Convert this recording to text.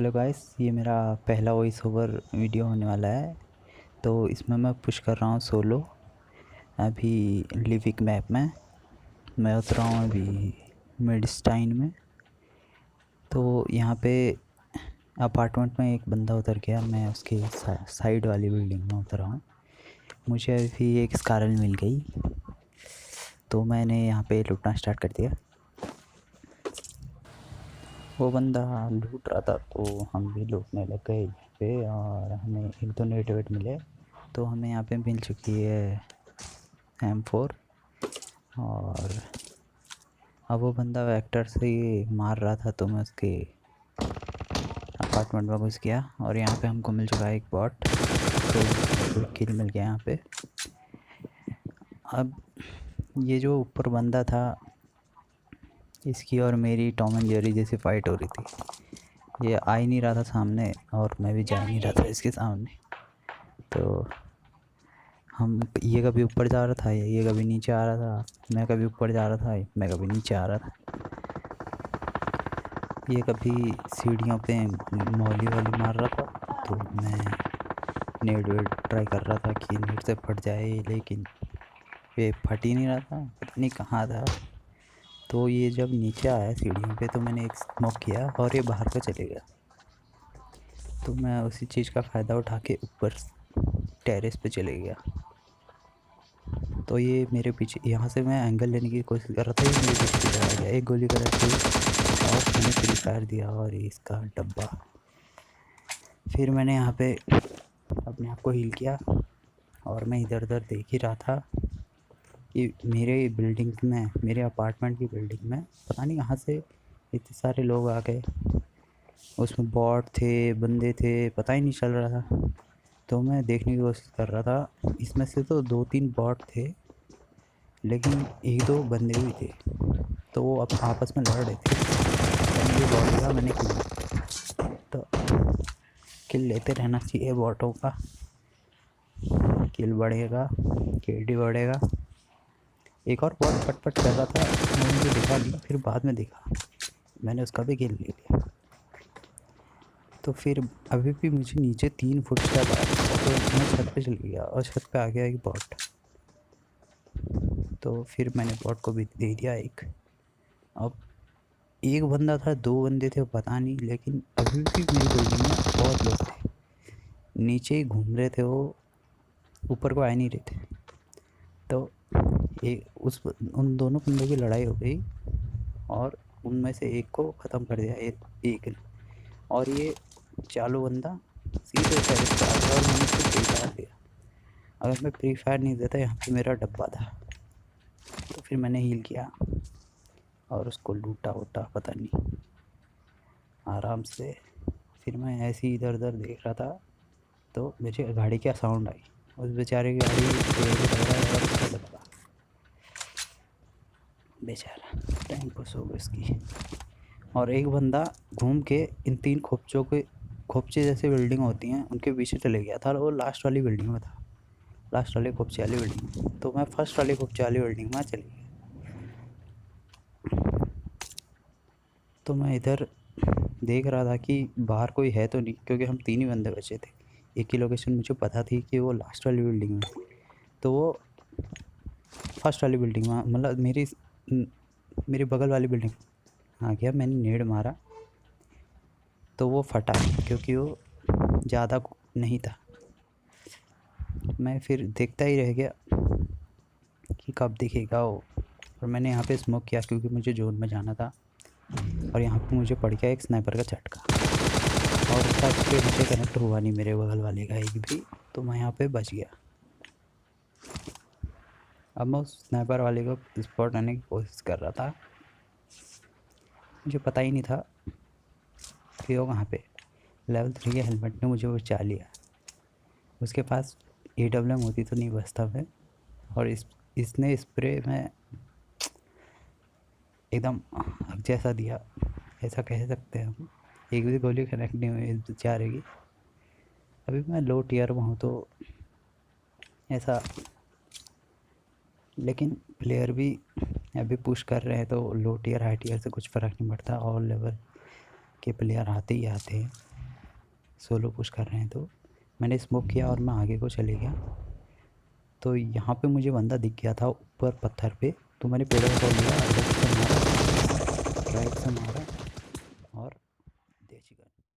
Hello guys, ये मेरा पहला वॉइस ओवर वीडियो होने वाला है। तो इसमें मैं पुश कर रहा हूँ सोलो। अभी लिविक मैप में मैं उतरा हूँ अभी मिडस्टाइन में। तो यहाँ पे अपार्टमेंट में एक बंदा उतर गया, मैं उसके साइड वाली बिल्डिंग में उतरा हूँ। मुझे अभी एक स्कारल मिल गई, तो मैंने यहाँ पे लूटना स्टार्ट कर दिया। वो बंदा लूट रहा था तो हम भी लूटने लग गए यहाँ पे, और हमें एक दो नेट मिले। तो हमें यहाँ पे मिल चुकी है M4। और अब वो बंदा वेक्टर से ही मार रहा था, तो मैं उसके अपार्टमेंट में घुस गया और यहाँ पे हमको मिल चुका है एक बॉट। तो किल मिल गया यहाँ पे। अब ये जो ऊपर बंदा था, इसकी और मेरी टॉम एंड जेरी जैसी फाइट हो रही थी। ये आ ही नहीं रहा था सामने और मैं भी जा नहीं रहा था इसके सामने। तो ये कभी ऊपर जा रहा था, ये कभी नीचे आ रहा था। मैं कभी ऊपर जा रहा था, मैं कभी नीचे आ रहा था। ये कभी सीढ़ियों पे मौली वाली मार रहा था, तो मैं नेट ट्राई कर रहा था कि नेट से फट जाए, लेकिन ये फट ही नहीं रहा था, पता नहीं कहाँ था। तो ये जब नीचे आया सीढ़ियों पे, तो मैंने एक स्मोक किया और ये बाहर को चले गया। तो मैं उसी चीज़ का फ़ायदा उठा के ऊपर टेरेस पे चले गया। तो ये मेरे पीछे, यहाँ से मैं एंगल लेने की कोशिश कर रहा था, ये मेरे पीछे चला गया। एक गोली करा थी और मैंने फ्री फायर दिया और इसका डब्बा। फिर मैंने यहाँ पे अपने आप को हील किया और मैं इधर उधर देख ही रहा था कि मेरे बिल्डिंग में, मेरे अपार्टमेंट की बिल्डिंग में पता नहीं कहाँ से इतने सारे लोग आ गए। उसमें बॉट थे, बंदे थे, पता ही नहीं चल रहा था। तो मैं देखने की कोशिश कर रहा था, इसमें से तो 2-3 बॉट थे, लेकिन एक दो बंदे भी थे। तो वो अब आपस में लड़ रहे थे। मैंने भी बॉट लिया, मैंने किल। तो किल लेते रहना चाहिए बॉटों का, किल बढ़ेगा, KD बढ़ेगा। एक और बॉट पट कर रहा था, मैंने मुझे देखा नहीं, फिर बाद में देखा, मैंने उसका भी किल ले लिया। तो फिर अभी भी मुझे नीचे 3 फुट का था, तो मैं छत पे चल गया और छत पे आ गया एक बॉट। तो फिर मैंने बॉट को भी दे दिया एक। अब एक बंदा था, 2 बंदे थे पता नहीं, लेकिन अभी भी मेरी बिल्डिंग में बहुत लोग थे। नीचे ही घूम रहे थे वो, ऊपर को आ नहीं रहे थे। तो उन दोनों बंदों की लड़ाई हो गई और उनमें से एक को ख़त्म कर दिया एक ने। और ये चालू बंदा सीधे टेरेस पे आ गया और मैंने उसको फ्री फायर दिया। अगर मैं फ्री फायर नहीं देता, यहाँ पे मेरा डब्बा था। तो फिर मैंने हील किया और उसको लूटा वूटा पता नहीं, आराम से। फिर मैं ऐसे ही इधर उधर देख रहा था, तो मुझे गाड़ी का साउंड आई। उस बेचारे की गाड़ी तेज़ लग रहा है और उसका डब्बा, बेचारा टाइम पास हो गया उसकी। और एक बंदा घूम के इन 3 खोपचों के, खोपचे जैसे बिल्डिंग होती हैं, उनके पीछे चले गया था। वो लास्ट वाली बिल्डिंग में था, लास्ट वाले खोपचे वाली बिल्डिंग में। तो मैं फर्स्ट वाले खोपचे वाली बिल्डिंग में चली गया। तो मैं इधर देख रहा था कि बाहर कोई है तो नहीं, क्योंकि हम 3 ही बंदे बचे थे। एक की लोकेशन मुझे पता थी कि वो लास्ट वाली बिल्डिंग में, तो वो फर्स्ट वाली बिल्डिंग में, मतलब मेरी बगल वाली बिल्डिंग आ गया। मैंने नेड मारा तो वो फटा, क्योंकि वो ज़्यादा नहीं था। मैं फिर देखता ही रह गया कि कब दिखेगा वो। और मैंने यहाँ पे स्मोक किया क्योंकि मुझे जोन में जाना था। और यहाँ पे मुझे पड़ गया एक स्नाइपर का झटका, और उसका स्प्रे मुझे कनेक्ट हुआ नहीं मेरे बगल वाले का एक भी। तो मैं यहाँ पे बच गया। अब मैं उस स्नाइपर वाले को स्पॉट करने की कोशिश कर रहा था। मुझे पता ही नहीं था कि वो कहाँ पे। लेवल 3 के हेलमेट ने मुझे बचा लिया। उसके पास AWM होती तो नहीं बचता मैं। और इसने स्प्रे में एकदम हक जैसा दिया, ऐसा कह सकते हैं हम। एक भी गोली कनेक्ट नहीं हुई इस बेचारे की। अभी मैं लो टियर में हूँ तो ऐसा, लेकिन प्लेयर भी अभी पुश कर रहे हैं, तो लो टियर हाई टियर से कुछ फ़र्क नहीं पड़ता। ऑल लेवल के प्लेयर आते ही आते हैं। सोलो पुश कर रहे हैं। तो मैंने स्मोक किया और मैं आगे को चले गया। तो यहाँ पे मुझे बंदा दिख गया था ऊपर पत्थर पे। तो मैंने पेड़ों को लिया, राइट से मारा,